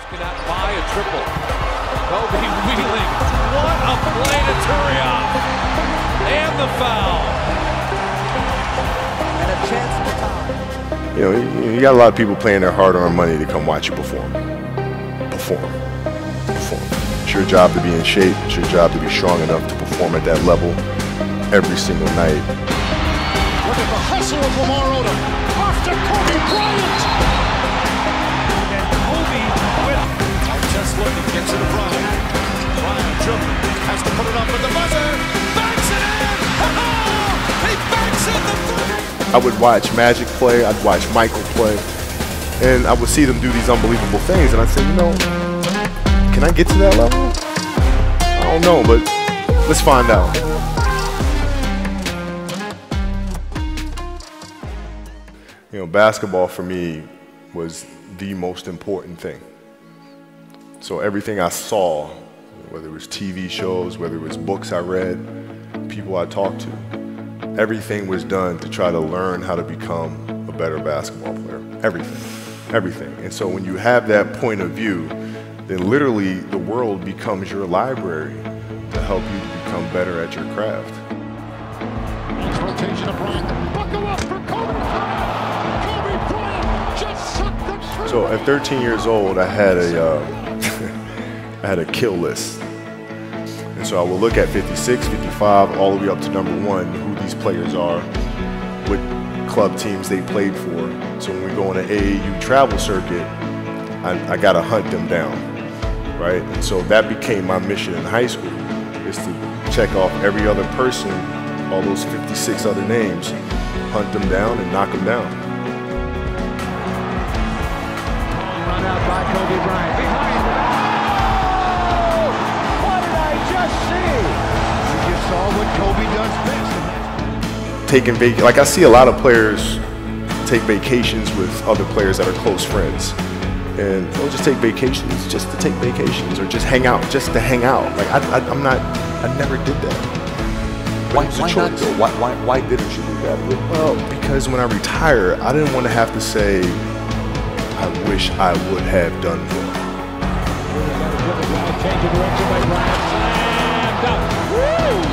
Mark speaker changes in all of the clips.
Speaker 1: Cannot buy a triple. Kobe wheeling. What a play to Turiaf. And the foul.
Speaker 2: And a chance for time.
Speaker 3: You know, you got a lot of people paying their hard-earned money to come watch you perform. Perform. It's your job to be in shape. It's your job to be strong enough to perform at that level every single night.
Speaker 4: Look at the hustle of Lamar Odom. Off to Kobe Bryant. And Kobe with just looking, gets it to Bryant. Bryant jumping, has to put it up with the buzzer. Backs it in. He backs in the three.
Speaker 3: I would watch Magic play. I'd watch Michael play, and I would see them do these unbelievable things, and I'd say, you know, can I get to that level? I don't know, but let's find out. You know, basketball for me was the most important thing. So everything I saw, whether it was TV shows, whether it was books I read, people I talked to, everything was done to try to learn how to become a better basketball player. Everything. And so when you have that point of view, then literally the world becomes your library to help you to become better at your craft.
Speaker 4: Rotation of Bryant. Buckle up for Kobe. Kobe Bryant just sucked the trigger.
Speaker 3: So at 13 years old, I had a I had a kill list. And so I will look at 56, 55, all the way up to number 1, who these players are, what club teams they played for. So when we go on an AAU travel circuit, I got to hunt them down, right? And so that became my mission in high school, is to check off every other person, all those 56 other names, hunt them down and knock them down.
Speaker 4: Run out by Kobe Bryant. Behind the oh! What did I just see? You just saw what Kobe does best.
Speaker 3: Taking like I see a lot of players take vacations with other players that are close friends. And they'll just take vacations just to take vacations, or just hang out, just to hang out. Like I never did that.
Speaker 5: Why not though? Why didn't you do that?
Speaker 3: Well, because when I retire, I didn't want to have to say, I wish I would have done more.
Speaker 4: Change of direction by Bryant. Slammed up. Woo!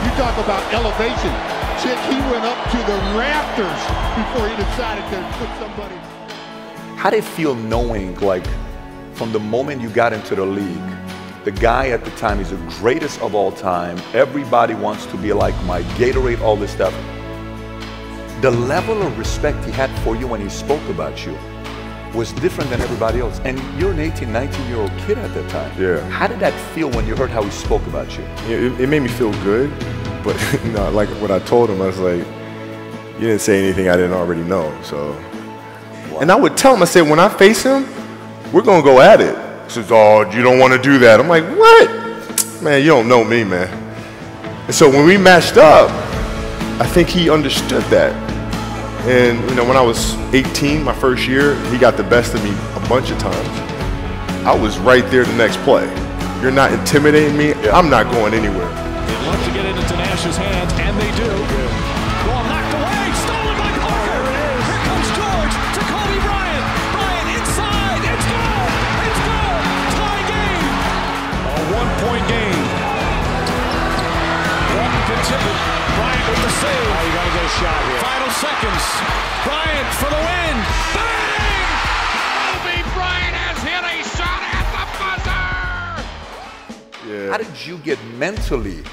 Speaker 4: You talk about elevation. Chick, he went up to the rafters before he decided to put somebody.
Speaker 5: How did it feel knowing, like, from the moment you got into the league, the guy at the time is the greatest of all time, everybody wants to be like Mike, Gatorade, all this stuff. The level of respect he had for you when he spoke about you was different than everybody else. And you're an 18, 19-year-old kid at that time.
Speaker 3: Yeah.
Speaker 5: How did that feel when you heard how he spoke about you?
Speaker 3: It made me feel good, but you know, like what I told him, I was like, you didn't say anything I didn't already know, so. Wow. And I would tell him, I said, when I face him, we're gonna go at it. He says, oh, you don't wanna do that. I'm like, what? Man, you don't know me, man. And so when we matched up, I think he understood that. And you know, when I was 18, my first year, he got the best of me a bunch of times. I was right there the next play. You're not intimidating me, I'm not going anywhere.
Speaker 4: They'd love to get it into Nash's hands, and they do. Ball knocked away, stolen by Parker. Here comes George to Kobe Bryant. Bryant inside, it's good, it's good. Tie game. A one-point game. Walton can tip it. Bryant with the save. Oh, you gotta get a shot here. Final seconds. Bryant for the win. Bang! Kobe Bryant has hit a shot at the buzzer.
Speaker 3: Yeah.
Speaker 5: How did you get mentally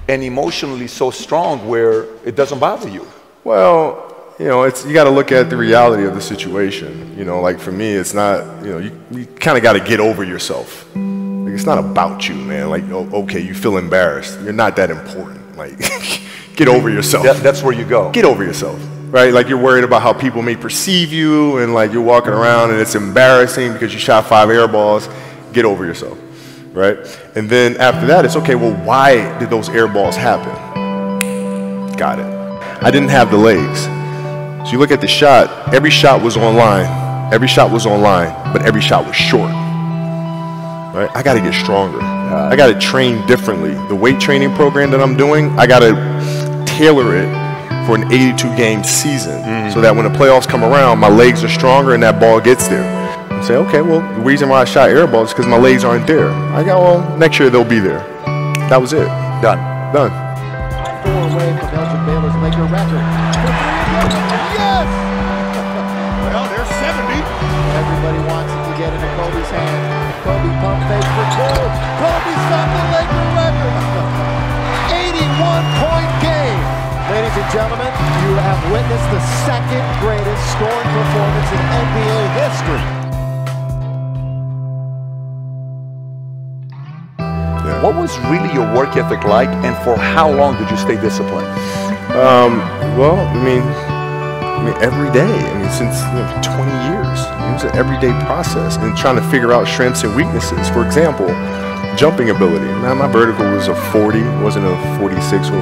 Speaker 5: and emotionally so strong where it doesn't bother you?
Speaker 3: Well, you know, you got to look at the reality of the situation. You know, like for me, it's not, you know, you kind of got to get over yourself. Like, it's not about you, man. Like, oh, okay, you feel embarrassed. You're not that important. Like, get over yourself.
Speaker 5: That's where you go.
Speaker 3: Get over yourself, right? Like, you're worried about how people may perceive you, and like you're walking around and it's embarrassing because you shot 5 air balls. Get over yourself, right? And then after that, it's okay, well, why did those air balls happen? Got it. I didn't have the legs. So you look at the shot, every shot was on line. Every shot was on line, but every shot was short. Right? I got to get stronger. I got to train differently. The weight training program that I'm doing, I got to tailor it for an 82-game season so that when the playoffs come around, my legs are stronger and that ball gets there. say, okay, well, the reason why I shot air balls is because my legs aren't there. I go, well, next year they'll be there. That was it.
Speaker 5: Done.
Speaker 3: Done.
Speaker 2: Four away from Elgin Baylor's Laker record. Yes!
Speaker 4: Well, there's 70.
Speaker 2: Everybody wants it to get into Kobe's hand. Kobe pump fake for two. Kobe's got the Laker record. 81-point game. Ladies and gentlemen, you have witnessed the second greatest scoring performance in NBA history.
Speaker 5: What was really your work ethic like, and for how long did you stay disciplined?
Speaker 3: Well, I mean, every day. I mean, since 20 years. It was an everyday process and trying to figure out strengths and weaknesses. For example, jumping ability. Now, my vertical was a 40, it wasn't a 46 or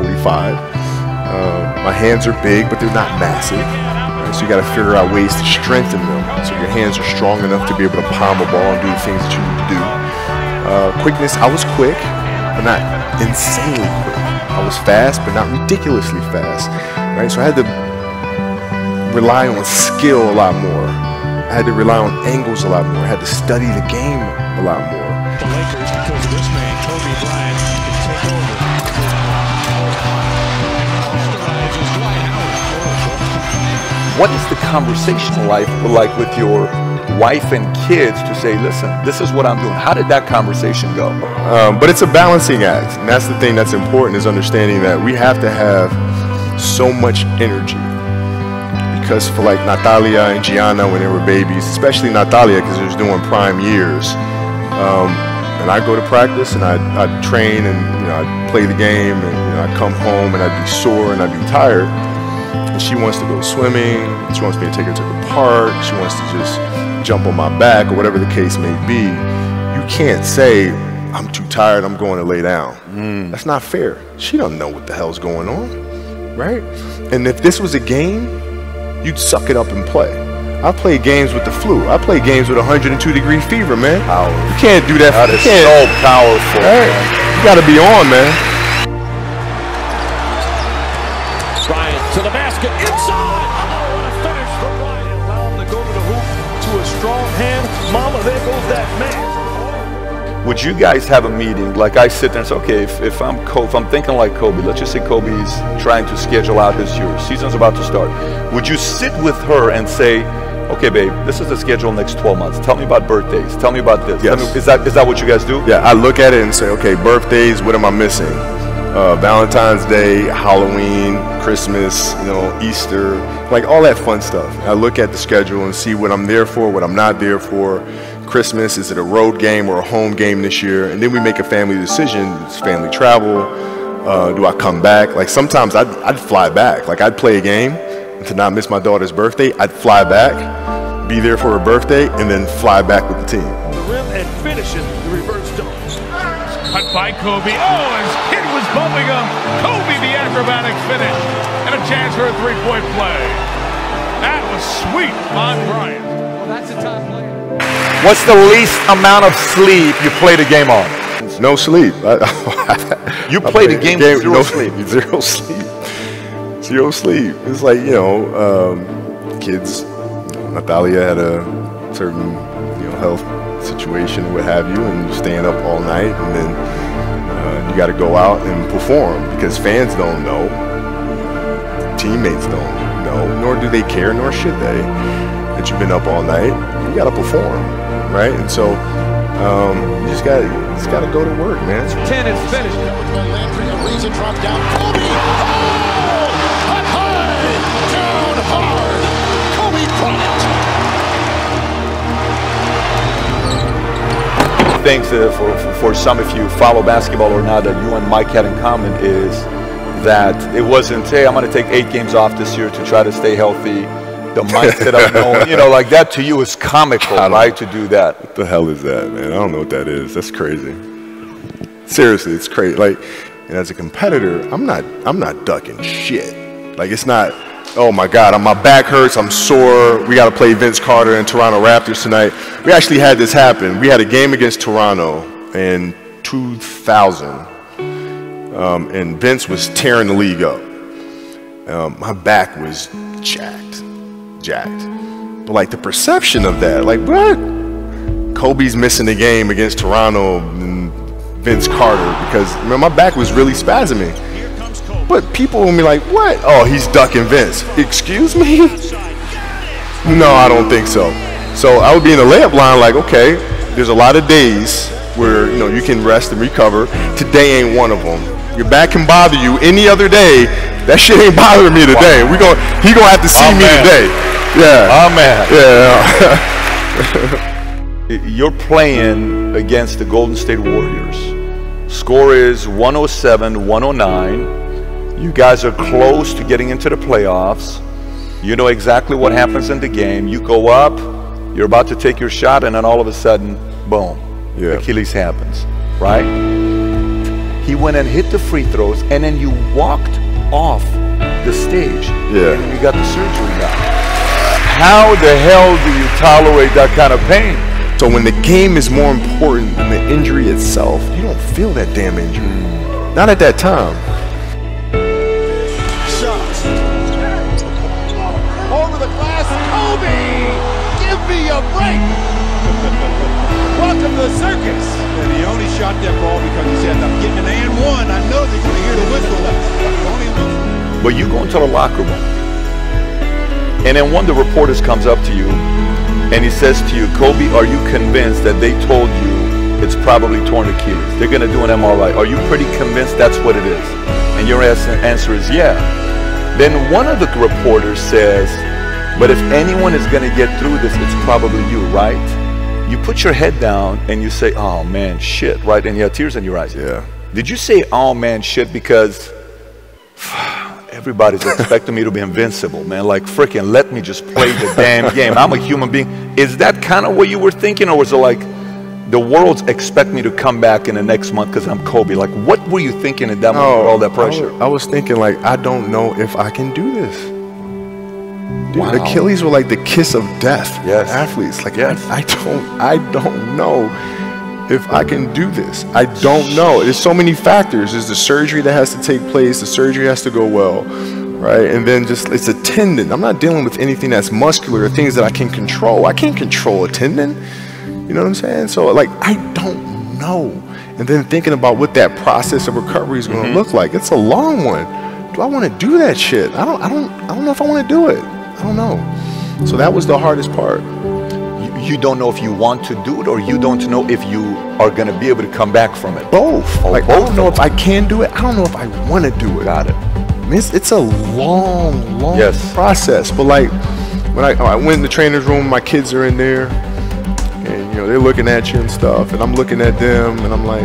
Speaker 3: 45. My hands are big, but they're not massive. Right? So you got to figure out ways to strengthen them. So your hands are strong enough to be able to palm a ball and do the things that you need to do. Quickness, I was quick, but not insanely quick. I was fast, but not ridiculously fast. Right? So I had to rely on skill a lot more. I had to rely on angles a lot more. I had to study the game a lot more.
Speaker 4: The Lakers, because of this man, Kobe Bryant, can take over.
Speaker 5: What is the conversation like with your wife and kids to say, listen, this is what I'm doing? How did that conversation go?
Speaker 3: But it's a balancing act. And that's the thing that's important, is understanding that we have to have so much energy. Because for like Natalia and Gianna when they were babies, especially Natalia because she was doing prime years, and I go to practice and I'd train and I'd play the game and I'd come home and I'd be sore and I'd be tired. And she wants to go swimming, she wants me to take her to the park, she wants to just jump on my back or whatever the case may be. You can't say, I'm too tired, I'm going to lay down. That's not fair. She doesn't know what the hell's going on, right? And if this was a game, you'd suck it up and play. I play games with the flu. I play games with 102-degree fever, man. You can't do that.
Speaker 5: That is so powerful.
Speaker 3: Right? You got to be on, man.
Speaker 4: Bryant to the basket, inside. Oh, what a finish for Bryant. Allow him to go to the hoop to a strong hand. Mama, there goes that man.
Speaker 5: Would you guys have a meeting, like I sit there and say, okay, if I'm thinking like Kobe, let's just say Kobe's trying to schedule out his year, season's about to start. Would you sit with her and say, okay, babe, this is the schedule next 12 months. Tell me about birthdays. Tell me about this.
Speaker 3: Yes.
Speaker 5: Is that what you guys do?
Speaker 3: Yeah, I look at it and say, okay, birthdays, what am I missing? Valentine's Day, Halloween, Christmas, Easter, like all that fun stuff. I look at the schedule and see what I'm there for, what I'm not there for. Christmas, is it a road game or a home game this year? And then we make a family decision. It's family travel. Do I come back? Like sometimes I'd fly back. Like I'd play a game and to not miss my daughter's birthday, I'd fly back, be there for her birthday, and then fly back with the team.
Speaker 4: The rim and finishes the reverse dunk.
Speaker 1: Cut by Kobe. Oh, his kid was bumping him. Kobe, the acrobatic finish. And a chance for a three-point play. That was sweet on Bryant.
Speaker 2: Well, that's a top play.
Speaker 5: What's the least amount of sleep you played a game on?
Speaker 3: No sleep.
Speaker 5: You played a game with zero sleep.
Speaker 3: Zero sleep. Zero sleep. It's like, kids, Natalia had a certain, health situation or what have you, and you're staying up all night, and then you got to go out and perform because fans don't know, teammates don't know, nor do they care, nor should they, that you've been up all night. You got to perform, right? And so you just got to go to work, man.
Speaker 1: 10 is finished.
Speaker 4: Landry, a reason drop down. Kobe! Oh! Up high! Down hard! Kobe Bryant!
Speaker 5: Things for some, if you follow basketball or not, that you and Mike had in common is that it wasn't, hey, I'm going to take 8 games off this year to try to stay healthy. The mindset of knowing, like that to you is comical, right, to do that.
Speaker 3: What the hell is that, man? I don't know what that is. That's crazy. Seriously, it's crazy. Like, and as a competitor, I'm not ducking shit. Like, it's not, oh my God, my back hurts, I'm sore, we got to play Vince Carter and Toronto Raptors tonight. We actually had this happen. We had a game against Toronto in 2000, and Vince was tearing the league up. My back was jacked. But like the perception of that, like what? Kobe's missing the game against Toronto and Vince Carter because man, my back was really spasming. But people will be like, what? Oh, he's ducking Vince. Excuse me? No, I don't think so. So I would be in the layup line like, okay, there's a lot of days where you can rest and recover. Today ain't one of them. Your back can bother you any other day. That shit ain't bothering me today. He gonna have to see me today. Yeah.
Speaker 5: Oh man. Yeah. You're playing against the Golden State Warriors. Score is 107-109. You guys are close to getting into the playoffs. You know exactly what happens in the game. You go up, you're about to take your shot, and then all of a sudden, boom, Achilles happens, right? He went and hit the free throws, and then you walked off the stage.
Speaker 3: Yeah.
Speaker 5: And you got the surgery done. How the hell do you tolerate that kind of pain?
Speaker 3: So when the game is more important than the injury itself, you don't feel that damn injury. Not at that time.
Speaker 4: Over the glass, Kobe! Give me a break! Welcome to the circus! And he only shot that ball because he said, I'm getting an and one. I know they're going to hear the whistle.
Speaker 5: But you go into the locker room, and then one of the reporters comes up to you, and he says to you, Kobe, are you convinced that they told you it's probably torn Achilles? They're going to do an MRI. Are you pretty convinced that's what it is? And your answer is yeah. Then one of the reporters says, but if anyone is going to get through this, it's probably you, right? You put your head down and you say, oh man, shit, right? And you have tears in your eyes.
Speaker 3: Yeah.
Speaker 5: Did you say, oh man, shit, because everybody's expecting me to be invincible, man? Like, freaking let me just play the damn game. I'm a human being. Is that kind of what you were thinking? Or was it like, the world expect me to come back in the next month because I'm Kobe? Like, what were you thinking at that moment with all that pressure?
Speaker 3: I was thinking like, I don't know if I can do this. Dude,
Speaker 5: Wow.
Speaker 3: Achilles were like the kiss of death for
Speaker 5: Yes.
Speaker 3: athletes. Like,
Speaker 5: Yes.
Speaker 3: I don't know if I can do this. I don't know. There's so many factors. There's the surgery that has to take place. The surgery has to go well, right? And then just, it's a tendon. I'm not dealing with anything that's muscular or things that I can control. I can't control a tendon. You know what I'm saying? So like, I don't know. And then thinking about what that process of recovery is going to look like. It's a long one. Do I want to do that shit? I don't know if I want to do it. I don't know. So that was the hardest part.
Speaker 5: You don't know if you want to do it, or you don't know if you are going to be able to come back from it.
Speaker 3: Both.
Speaker 5: Oh,
Speaker 3: like,
Speaker 5: both
Speaker 3: I don't know if I can do it. I don't know if I want to do it.
Speaker 5: Got it.
Speaker 3: I mean, it's a long
Speaker 5: Yes.
Speaker 3: process. But like, when I went in the trainer's room, my kids are in there, and they're looking at you and stuff, and I'm looking at them, and I'm like,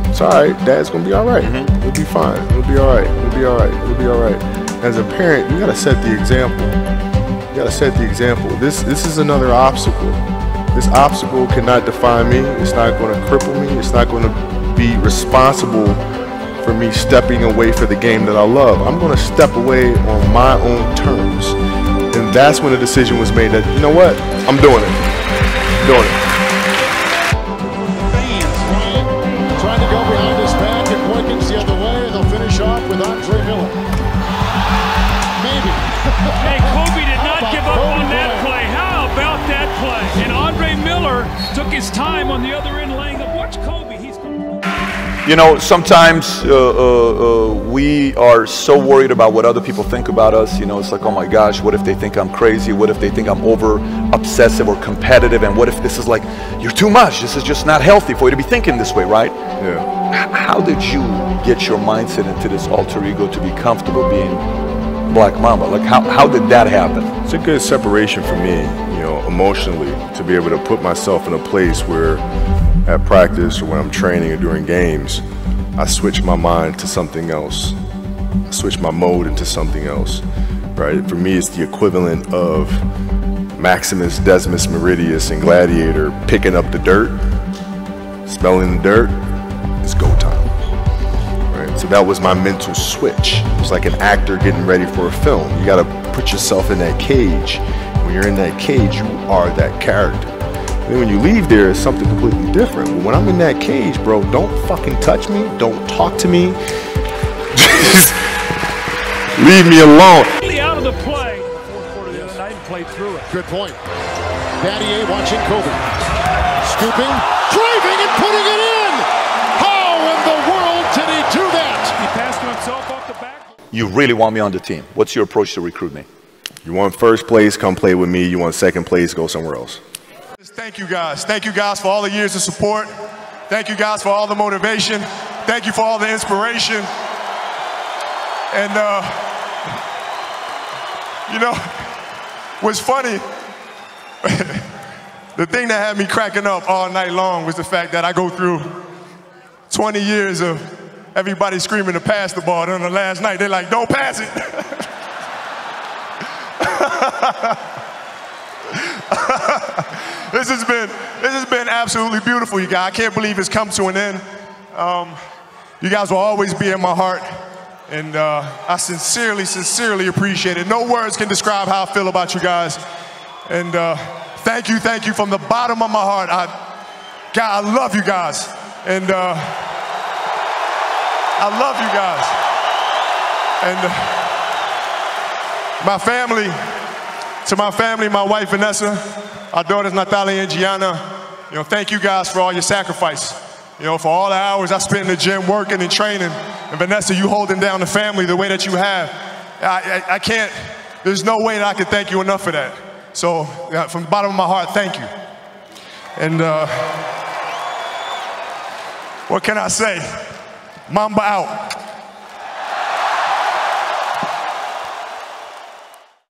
Speaker 3: it's all right. Dad's gonna be all right. It'll be fine. It'll be all right. It'll be all right. It'll be all right. As a parent, you gotta set the example. You gotta set the example. This is another obstacle. This obstacle cannot define me. It's not going to cripple me. It's not going to be responsible for me stepping away for the game that I love. I'm going to step away on my own terms. And that's when the decision was made that, you know what? I'm doing it. I'm doing it.
Speaker 2: Bryant trying to go behind his back and Boykins the other way. They'll finish off with Andre Miller. Maybe.
Speaker 6: Hey, Kobe did not give up
Speaker 2: Kobe
Speaker 6: on that
Speaker 2: Bryant?
Speaker 6: play. How about that play? And Andre Miller took his time on the other end laying up. Watch Kobe. He's
Speaker 5: Sometimes we are so worried about what other people think about us. It's like, oh my gosh, what if they think I'm crazy? What if they think I'm over obsessive or competitive? And what if this is like, you're too much? This is just not healthy for you to be thinking this way, right?
Speaker 3: Yeah.
Speaker 5: How did you get your mindset into this alter ego to be comfortable being Black Mamba? Like, how did that happen?
Speaker 3: It's a good separation for me, emotionally, to be able to put myself in a place where at practice or when I'm training or during games, I switch my mind to something else. I switch my mode into something else, right? For me, it's the equivalent of Maximus Decimus Meridius in Gladiator picking up the dirt, smelling the dirt. It's go time, right? So that was my mental switch. It was like an actor getting ready for a film. You got to put yourself in that cage. When you're in that cage, you are that character. Then when you leave there, it's something completely different. But when I'm in that cage, bro, don't fucking touch me. Don't talk to me. Just leave me alone.
Speaker 6: out of the play. Fourth quarter the other night. played through it.
Speaker 2: Good point. Battier watching Kobe. Scooping, driving, and putting it in! How in the world did he do that?
Speaker 6: He passed to himself off the back.
Speaker 5: You really want me on the team. What's your approach to recruit me?
Speaker 3: You want first place, come play with me. You want second place, go somewhere else.
Speaker 7: Thank you guys. Thank you guys for all the years of support. Thank you guys for all the motivation. Thank you for all the inspiration. And you know, what's funny, the thing that had me cracking up all night long was the fact that I go through 20 years of everybody screaming to pass the ball. And on the last night, they're like, don't pass it. This has been absolutely beautiful, you guys. I can't believe it's come to an end. You guys will always be in my heart. And I sincerely appreciate it. No words can describe how I feel about you guys. And thank you from the bottom of my heart. God, I love you guys. And I love you guys. And to my family, my wife Vanessa, our daughters Natalia and Gianna, you know, thank you guys for all your sacrifice. You know, for all the hours I spent in the gym working and training. And Vanessa, you holding down the family the way that you have. I can't, there's no way that I can thank you enough for that. So from the bottom of my heart, thank you. And what can I say? Mamba out.